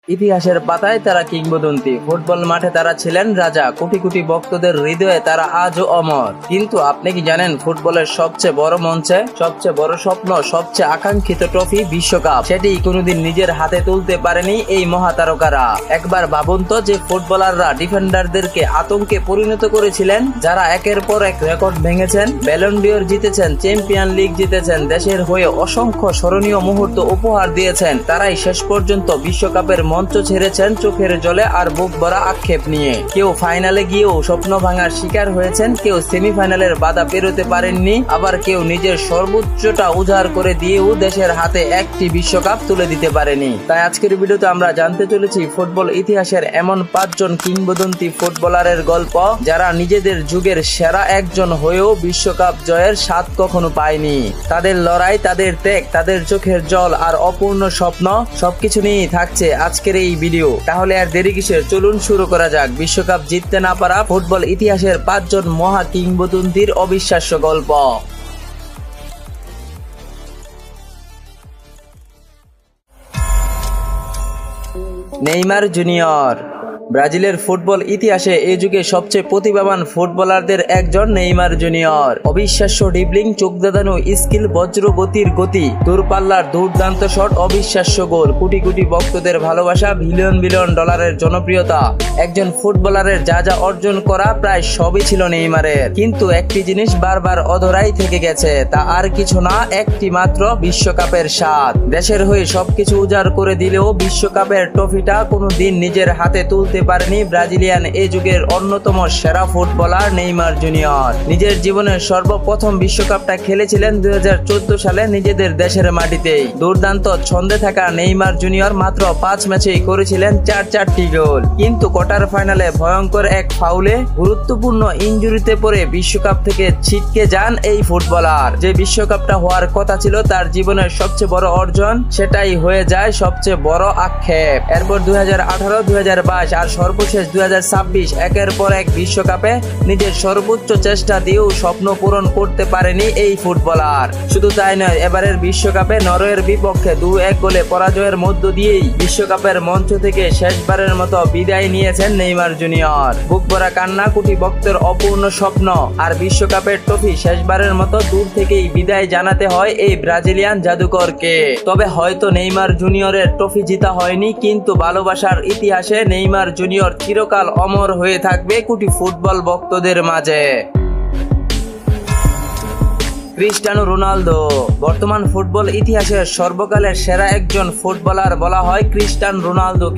ইতিহাসের পাতায় তারা কিংবদন্তি, ফুটবল মাঠে তারা ছিলেন রাজা, কোটি কোটি ভক্তদের হৃদয়ে তারা আজও অমর। কিন্তু আপনি কি জানেন, ফুটবলের সবচেয়ে বড় মঞ্চে সবচেয়ে বড় স্বপ্ন, সবচেয়ে আকাঙ্ক্ষিত ট্রফি বিশ্বকাপ, সেটি কোনোদিন নিজের হাতে তুলতে পারেনি এই মহাতারকারা। একবার ভাবুন তো, যে ফুটবলাররা ডিফেন্ডারদেরকে আতঙ্কে পরিণত করেছিলেন, যারা একের পর এক রেকর্ড ভেঙেছেন, ব্যালন ডি'র জিতেছেন, চ্যাম্পিয়ন লিগ জিতেছেন, দেশের হয়ে অসংখ্য স্মরণীয় মুহূর্ত উপহার দিয়েছেন, তারাই শেষ পর্যন্ত বিশ্বকাপের মঞ্চ ছেড়েছেন চোখের জলে আর বুক ভরা আক্ষেপ নিয়ে। কেউ ফাইনালে গিয়েও স্বপ্ন ভাঙার শিকার হয়েছেন, কেউ সেমিফাইনালের বাধা পেরোতে পারেননি, আবার কেউ নিজের সর্বোচ্চটা উজাড় করে দিয়েও দেশের হাতে একটি বিশ্বকাপ তুলে দিতে পারেনি। তাই আজকের ভিডিওতে আমরা জানতে চলেছি ফুটবল ইতিহাসের এমন 5 জন কিংবদন্তি ফুটবলারের গল্প, যারা নিজেদের যুগের সেরা একজন হয়েও বিশ্বকাপ জয়ের স্বাদ কখনো পায়নি। তাদের লড়াই, তাদের ত্যাগ, তাদের চোখের জল আর অপূর্ণ স্বপ্ন, সবকিছু নিয়েই থাকছে আজকের এই ভিডিও। তাহলে আর দেরি কিসের, চলুন শুরু করা যাক বিশ্বকাপ জিততে না পারা ফুটবল ইতিহাসের 5 জন মহা কিংবদন্তির অবিশ্বাস্য গল্প। Neymar junior. ব্রাজিলের ফুটবল ইতিহাসে এই যুগে সবচেয়ে প্রতিভাবান ফুটবলারদের একজন নেইমার জুনিয়র। অবিশ্বাস্য ড্রিবলিং, চোখ ধাঁধানো স্কিল, বজ্র গতির গতি, দূরপাল্লার দুর্দান্ত শট, অবিশ্বাস্য গোল, কোটি কোটি ভক্তদের ভালোবাসা, বিলিয়ন বিলিয়ন ডলারের জনপ্রিয়তা। একজন ফুটবলারের যা যা অর্জন করা প্রায় সবই ছিল নেইমারের, কিন্তু একটি জিনিস বারবার অধরাই থেকে গেছে, তা আর কিছু না, একটি মাত্র বিশ্বকাপের স্বাদ। দেশের হয়ে সবকিছু উজাড় করে দিলেও বিশ্বকাপের ট্রফিটা কোনোদিন নিজের হাতে তুলতে পারেনি ব্রাজিলিয়ান এই যুগের অন্যতম সেরা ফুটবলার নেইমার জুনিয়র। নিজের জীবনের সর্বপ্রথম বিশ্বকাপটা খেলেছিলেন 2014 সালে নিজেদের দেশের মাটিতেই। দুর্দান্ত ছন্দে থাকা নেইমার জুনিয়র মাত্র 5 ম্যাচেই করেছিলেন 4টি গোল, কিন্তু কোয়ার্টার ফাইনালে ভয়ঙ্কর এক ফাউলে, গুরুত্বপূর্ণ ইনজুরিতে পড়ে বিশ্বকাপ থেকে ছিটকে যান এই ফুটবলার। যে বিশ্বকাপটা হওয়ার কথা ছিল তার জীবনের সবচেয়ে বড় অর্জন, সেটাই হয়ে যায় সবচেয়ে বড় আক্ষেপ। এরপর 2018, 2022 আর সর্বশেষ 2026 একের পর এক বিশ্বকাপে নিজের সর্বোচ্চ চেষ্টা দিয়েও স্বপ্ন পূরণ করতে পারেনি এই ফুটবলার। শুধু তাই নয়, এবারের বিশ্বকাপে নরওয়ের বিপক্ষে 2-1 গোলে পরাজয়ের মধ্য দিয়েই বিশ্বকাপের মঞ্চ থেকে শেষবারের মতো বিদায় নিয়েছেন নেইমার জুনিয়র। বুক ভরা কান্না, কোটি ভক্তের অপূর্ণ স্বপ্ন আর বিশ্বকাপের ট্রফি শেষবারের মতো দূর থেকেই বিদায় জানাতে হয় এই ব্রাজিলিয়ান জাদুকরকে। তবে হয়তো নেইমার জুনিয়রের ট্রফি জিতা হয়নি, কিন্তু ভালোবাসার ইতিহাসে নেইমার জুনিয়র চিরকাল অমর হয়ে থাকবে কোটি ফুটবল ভক্তদের মাঝে। Cristiano Ronaldo. বর্তমান ফুটবল ইতিহাসের সর্বকালের সেরা একজন ফুটবলার বলা হয় ক্রিস্টিয়ানো রোনালদো।